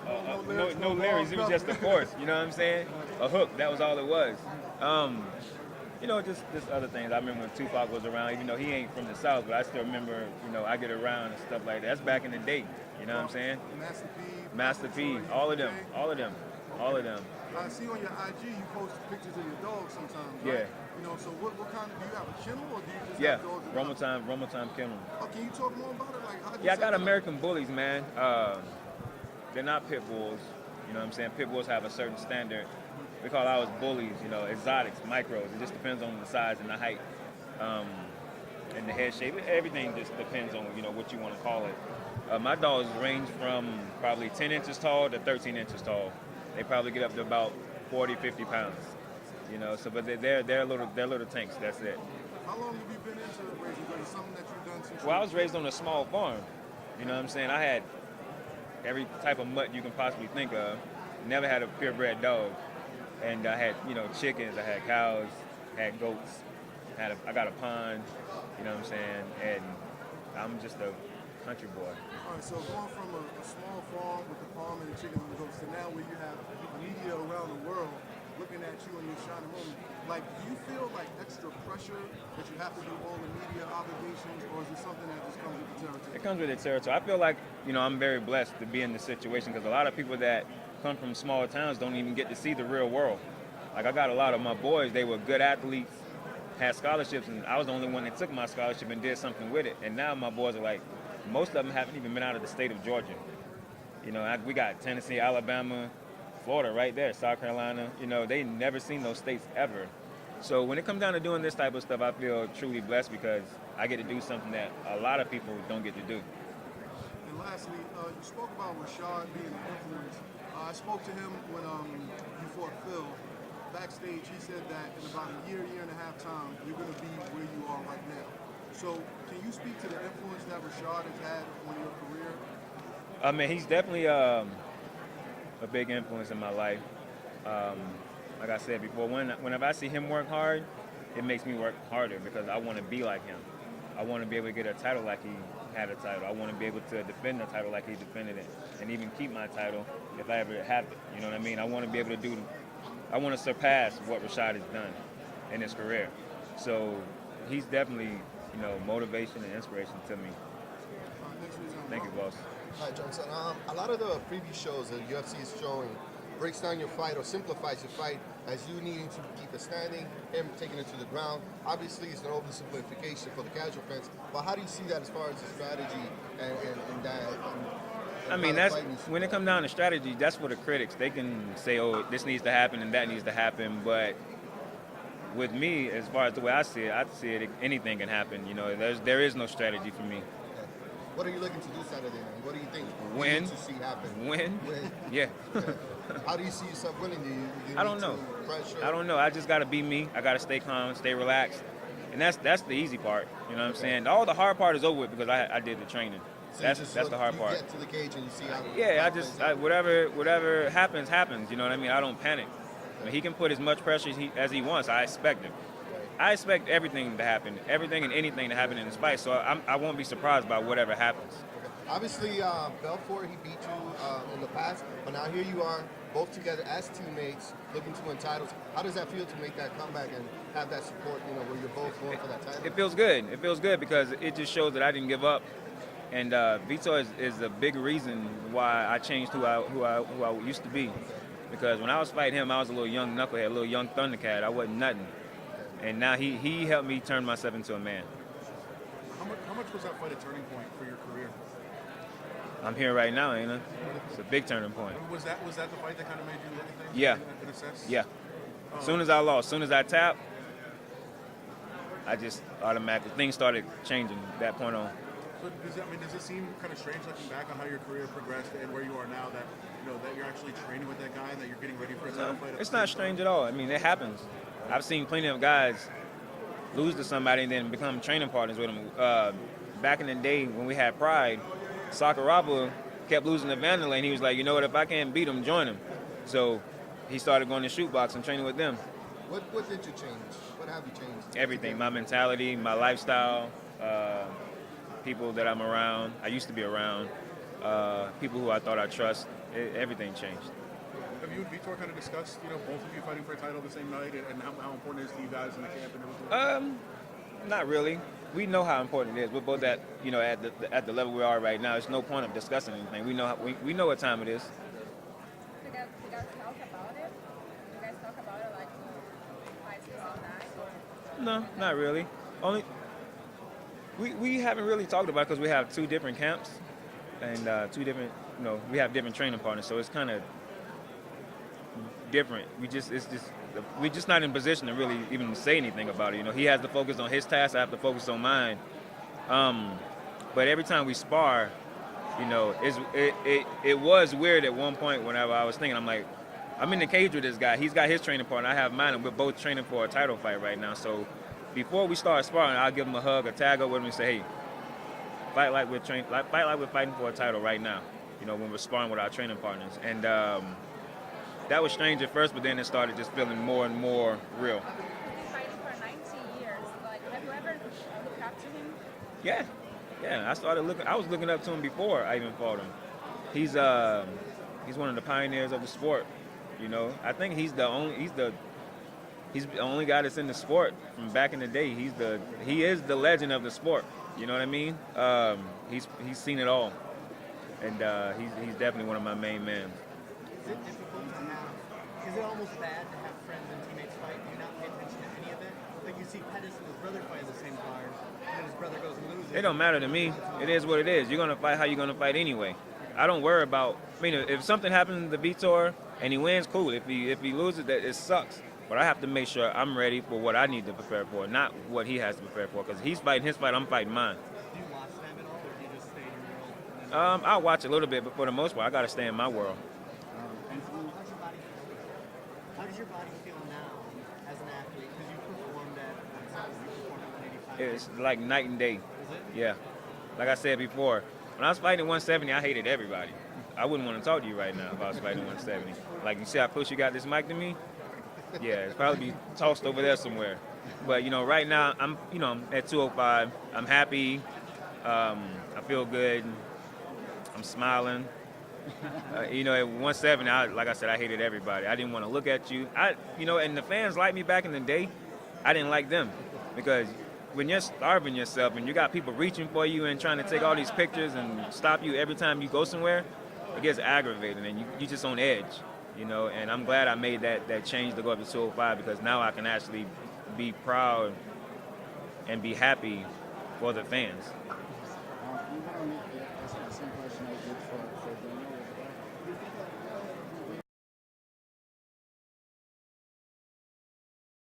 No lyrics. It was just a force. You know what I'm saying? A hook. That was all it was. Just other things. I remember when Tupac was around, even though he ain't from the South, but I still remember, I Get Around and stuff like that. That's back in the day. You know what I'm saying? Master P, all of them. I see on your IG you post pictures of your dogs sometimes, Yeah. right? So what kind of, do you have a kennel or do you just have dogs? Rumble Time Kennel. Oh, can you talk more about it? Like, how do you Yeah, I set got that up? American Bullies, man. They're not pit bulls. You know what I'm saying? Pit bulls have a certain standard. We call ours bullies, exotics, micros. It just depends on the size and the height, and the head shape. Everything just depends on, what you want to call it. My dogs range from probably 10 inches tall to 13 inches tall. They probably get up to about 40, 50 pounds. But they're little tanks. That's it. How long have you been into raising? Because it's something that you've done since Well, I was raised on a small farm. You know what I'm saying? I had every type of mutt you can possibly think of. Never had a purebred dog. And I had, chickens, I had cows, had goats, I got a pond, you know what I'm saying? And I'm just a country boy. All right, so going from a small farm with the farm and the chickens and the goats to now where you have media around the world looking at you in your shining moment, like, do you feel like extra pressure that you have to do all the media obligations, or is it something that just comes with the territory? It comes with the territory. I feel like, I'm very blessed to be in this situation because a lot of people that come from small towns don't even get to see the real world. Like, I got a lot of my boys, they were good athletes, had scholarships, and I was the only one that took my scholarship and did something with it. And now my boys are like, most of them haven't even been out of the state of Georgia. We got Tennessee, Alabama, Florida right there, South Carolina. They never seen those states ever. So when it comes down to doing this type of stuff, I feel truly blessed because I get to do something that a lot of people don't get to do. And lastly, you spoke about Rashad being an influence. I spoke to him when you fought Phil. Backstage, he said that in about a year and a half time, you're going to be where you are right now. So can you speak to the influence that Rashad has had on your career? I mean, he's definitely a big influence in my life. Like I said before, whenever I see him work hard, it makes me work harder because I want to be like him. I want to be able to get a title like he had a title. I want to be able to defend the title like he defended it, and even keep my title if I ever have it. You know what I mean? I want to be able to I want to surpass what Rashad has done in his career. So he's definitely, motivation and inspiration to me. Thank you, boss. Hi, Johnson. A lot of the previous shows that UFC is showing breaks down your fight or simplifies your fight as you needing to keep it standing, him taking it to the ground. Obviously, it's an oversimplification for the casual fans, but how do you see that as far as the strategy and that? I mean, that's when it comes down to strategy. That's for the critics. They can say, "Oh, this needs to happen and that needs to happen." But with me, as far as the way I see it, anything can happen. There is no strategy for me. What are you looking to do Saturday night? What do you think Win. you need to see happen? Win. Yeah. How do you see yourself winning? Do you I don't know. I don't know. I just got to be me. I got to stay calm, stay relaxed, and that's the easy part. You know what I'm saying? All the hard part is over with because I did the training. So that's the hard part. You get to the cage and you see how. Yeah, whatever happens. You know what I mean? I don't panic. I mean, he can put as much pressure as he wants. I expect it. I expect everything to happen, everything and anything to happen in this fight. So I won't be surprised by whatever happens. Obviously, Belfort, he beat you in the past, but now here you are, both together as teammates, looking to win titles. How does that feel to make that comeback and have that support, where you're both going for that title? It feels good. It feels good because it just shows that I didn't give up. And Vito is a big reason why I changed who I used to be. Because when I was fighting him, I was a little young knucklehead, a little young thundercat. I wasn't nothing. And now he helped me turn myself into a man. How much was that fight a turning point for your career? I'm here right now, ain't it? It's a big turning point. Was that the fight that kind of made you look at things? Yeah. In a sense? Yeah. As soon as I lost, as soon as I tapped, I just automatically, things started changing that point on. So does it seem kind of strange looking back on how your career progressed and where you are now that that you're actually training with that guy and that you're getting ready for a title fight? It's not strange at all. I mean, it happens. I've seen plenty of guys lose to somebody and then become training partners with them. Back in the day when we had Pride, Sakuraba kept losing to Vanderlei, and he was like, you know what, if I can't beat him, join him. So he started going to shoot box and training with them. What did you change? What have you changed? Everything. My mentality, my lifestyle, people that I'm around, I used to be around. people who I thought I trust. Everything changed. Have you and Vitor kind of discussed, both of you fighting for a title the same night and how important it is to you guys in the camp and everything? Not really. We know how important it is. We're both at at the level we are right now. There's no point of discussing anything. We know what time it is. You guys talk about it? You guys talk about it like fights this and that? No, not really. Only we haven't really talked about it because we have two different camps and two different. We have different training partners, so it's kind of different. We're just not in position to really even say anything about it. He has to focus on his task. I have to focus on mine. But every time we spar, it was weird at one point whenever I was thinking, I'm like, I'm in the cage with this guy. He's got his training partner. I have mine, and we're both training for a title fight right now. So before we start sparring, I'll give him a hug, a tag up with him, and say, hey, fight like we're fighting for a title right now. When we're sparring with our training partners. And that was strange at first, but then it started just feeling more and more real. Fighting for 19 years. Like, have you ever looked up to him? Yeah. I was looking up to him before I even fought him. He's one of the pioneers of the sport. I think he's the only guy that's in the sport from back in the day. He is the legend of the sport. You know what I mean? He's seen it all. And he's definitely one of my main men. Is it difficult to have, is it almost bad to have friends and teammates fight? Do you not pay attention to any of it? Like you see Pettis and his brother fight in the same card, and then his brother goes and loses. It don't matter to me. It is what it is. You're going to fight how you're going to fight anyway. I don't worry about, if something happens to Vitor and he wins, cool. If he loses, that it sucks. But I have to make sure I'm ready for what I need to prepare for, not what he has to prepare for. Because he's fighting his fight, I'm fighting mine. Do you watch them at all, or do you just stay in your world? I'll watch a little bit, but for the most part, I got to stay in my world. How does your body feel now as an athlete? Because you performed at 185. It's like night and day. Is it? Yeah. Like I said before, when I was fighting at 170, I hated everybody. I wouldn't want to talk to you right now if I was fighting at 170. Like, you see how close you got this mic to me? Yeah, it's probably be tossed over there somewhere. But, right now, I'm at 205. I'm happy. I feel good. I'm smiling. At 170, like I said, I hated everybody. I didn't want to look at you. And the fans liked me back in the day. I didn't like them because when you're starving yourself and you got people reaching for you and trying to take all these pictures and stop you every time you go somewhere, it gets aggravating and you just on edge, And I'm glad I made that change to go up to 205 because now I can actually be proud and be happy for the fans.